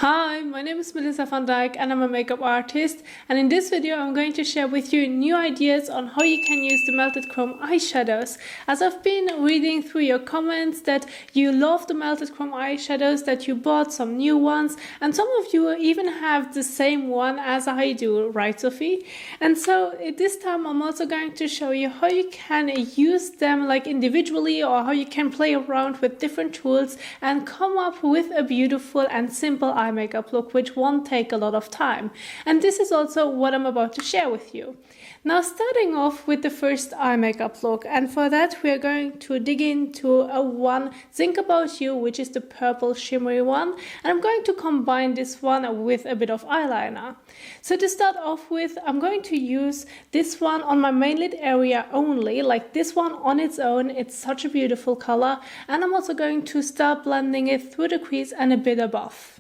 Hi, my name is Melissa van Dijk and I'm a makeup artist, and in this video I'm going to share with you new ideas on how you can use the melted chrome eyeshadows. As I've been reading through your comments that you love the melted chrome eyeshadows, that you bought some new ones, and some of you even have the same one as I do, right Sophie? And so this time I'm also going to show you how you can use them like individually, or how you can play around with different tools and come up with a beautiful and simple eye makeup look which won't take a lot of time. And this is also what I'm about to share with you. Now, starting off with the first eye makeup look, and for that we are going to dig into a one Think About You, which is the purple shimmery one, and I'm going to combine this one with a bit of eyeliner. So to start off with, I'm going to use this one on my main lid area only, like this one on its own. It's such a beautiful color, and I'm also going to start blending it through the crease and a bit above.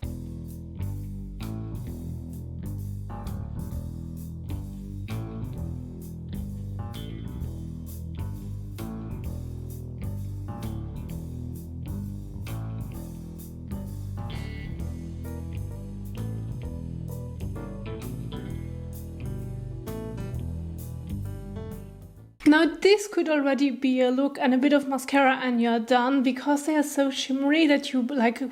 Now this could already be a look and a bit of mascara and you're done, because they are so shimmery that you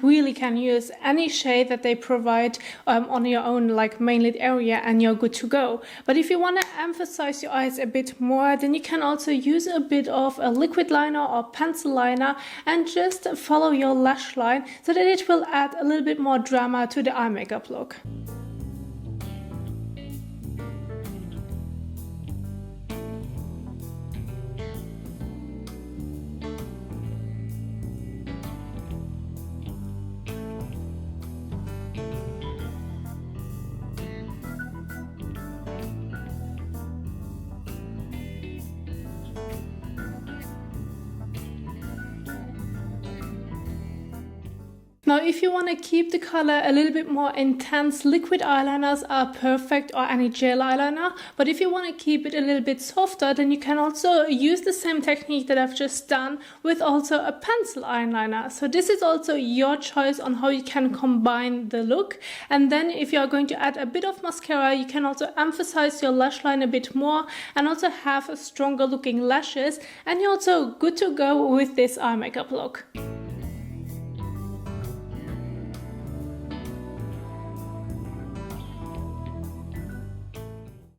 really can use any shade that they provide on your own main lid area and you're good to go. But if you want to emphasize your eyes a bit more, then you can also use a bit of a liquid liner or pencil liner and just follow your lash line so that it will add a little bit more drama to the eye makeup look. Now, if you want to keep the color a little bit more intense, liquid eyeliners are perfect, or any gel eyeliner. But if you want to keep it a little bit softer, then you can also use the same technique that I've just done with also a pencil eyeliner. So this is also your choice on how you can combine the look. And then if you are going to add a bit of mascara, you can also emphasize your lash line a bit more and also have a stronger looking lashes. And you're also good to go with this eye makeup look.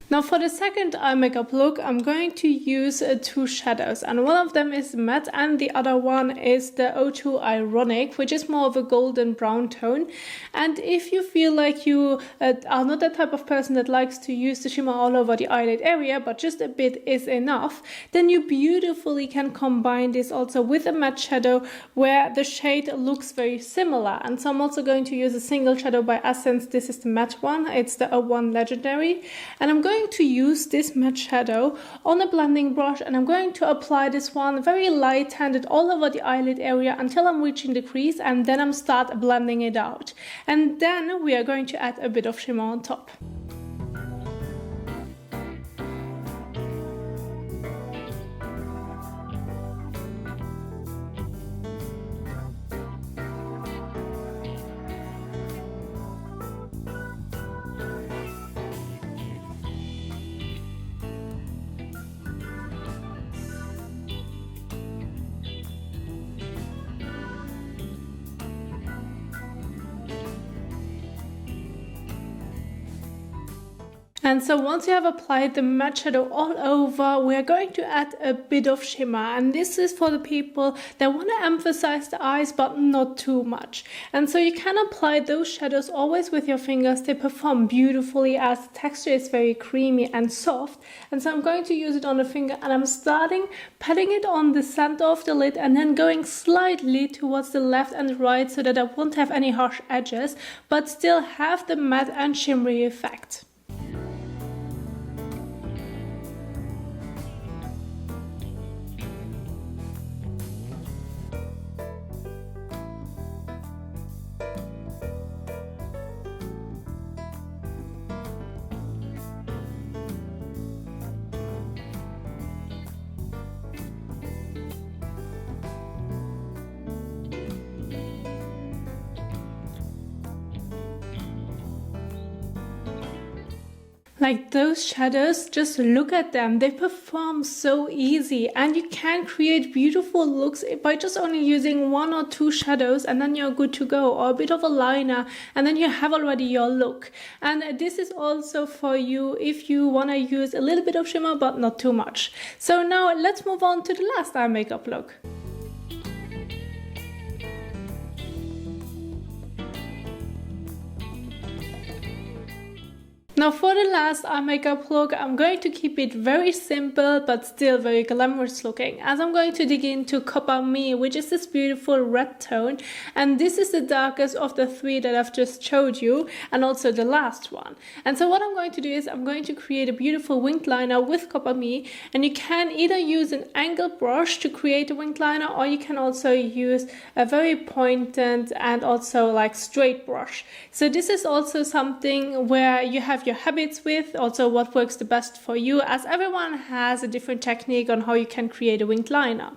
Now for the second eye makeup look, I'm going to use two shadows, and one of them is matte and the other one is the O2 Ironic, which is more of a golden brown tone. And if you feel like you are not the type of person that likes to use the shimmer all over the eyelid area, but just a bit is enough, then you beautifully can combine this also with a matte shadow where the shade looks very similar. And so I'm also going to use a single shadow by Essence. This is the matte one, it's the O1 Legendary, and I'm going to use this matte shadow on a blending brush, and I'm going to apply this one very light-handed all over the eyelid area until I'm reaching the crease, and then I'm start blending it out. And then we are going to add a bit of shimmer on top. And so once you have applied the matte shadow all over, we are going to add a bit of shimmer. And this is for the people that want to emphasize the eyes but not too much. And so you can apply those shadows always with your fingers. They perform beautifully as the texture is very creamy and soft. And so I'm going to use it on the finger, and I'm starting patting it on the center of the lid and then going slightly towards the left and right so that I won't have any harsh edges but still have the matte and shimmery effect. Like those shadows, just look at them. They perform so easy, and you can create beautiful looks by just only using 1 or 2 shadows, and then you're good to go, or a bit of a liner, and then you have already your look. And this is also for you if you want to use a little bit of shimmer but not too much. So now let's move on to the last eye makeup look. Now for the last eye makeup look, I'm going to keep it very simple but still very glamorous looking, as I'm going to dig into Copper Me, which is this beautiful red tone, and this is the darkest of the 3 that I've just showed you, and also the last one. And so what I'm going to do is I'm going to create a beautiful winged liner with Copper Me, and you can either use an angled brush to create a winged liner, or you can also use a very pointed and also like straight brush. So this is also something where you have your habits with, also what works the best for you, as everyone has a different technique on how you can create a winged liner.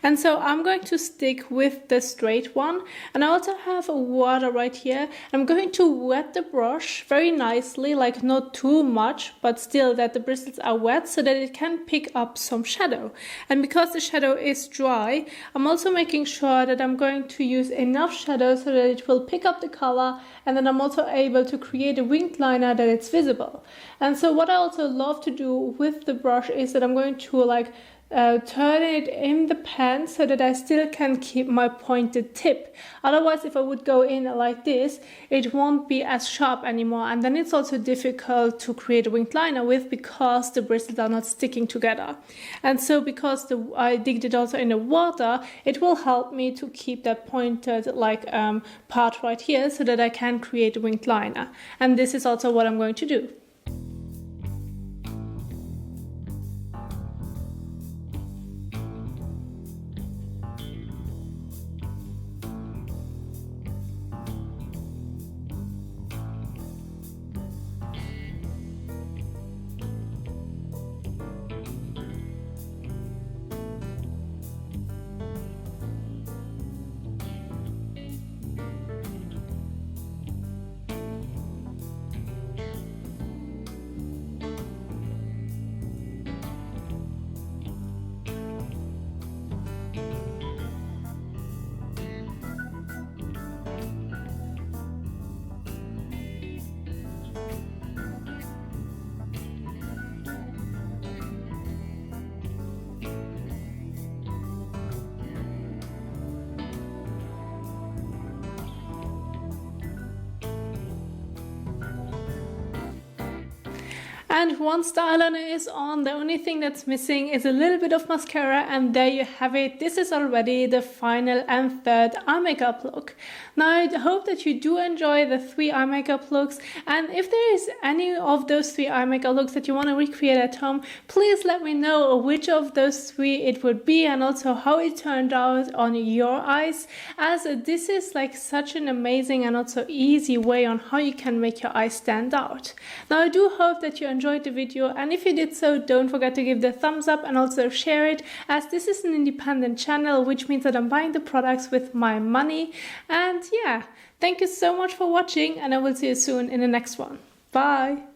And so I'm going to stick with the straight one, and I also have water right here. I'm going to wet the brush very nicely, like not too much, but still that the bristles are wet so that it can pick up some shadow. And because the shadow is dry, I'm also making sure that I'm going to use enough shadow so that it will pick up the color, and then I'm also able to create a winged liner that it's visible. And so what I also love to do with the brush is that I'm going to like turn it in the pan so that I still can keep my pointed tip. Otherwise, if I would go in like this, it won't be as sharp anymore, and then it's also difficult to create a winged liner with because the bristles are not sticking together. And so because I digged it also in the water, it will help me to keep that pointed like part right here so that I can create a winged liner. And this is also what I'm going to do. And once the eyeliner is on, the only thing that's missing is a little bit of mascara, and there you have it. This is already the final and third eye makeup look. Now I hope that you do enjoy the 3 eye makeup looks, and if there is any of those 3 eye makeup looks that you want to recreate at home, please let me know which of those 3 it would be, and also how it turned out on your eyes, as this is like such an amazing and also easy way on how you can make your eyes stand out. Now I do hope that you enjoyed the video, and if you did so, don't forget to give the thumbs up and also share it, as this is an independent channel, which means that I'm buying the products with my money. And yeah, thank you so much for watching, and I will see you soon in the next one. Bye!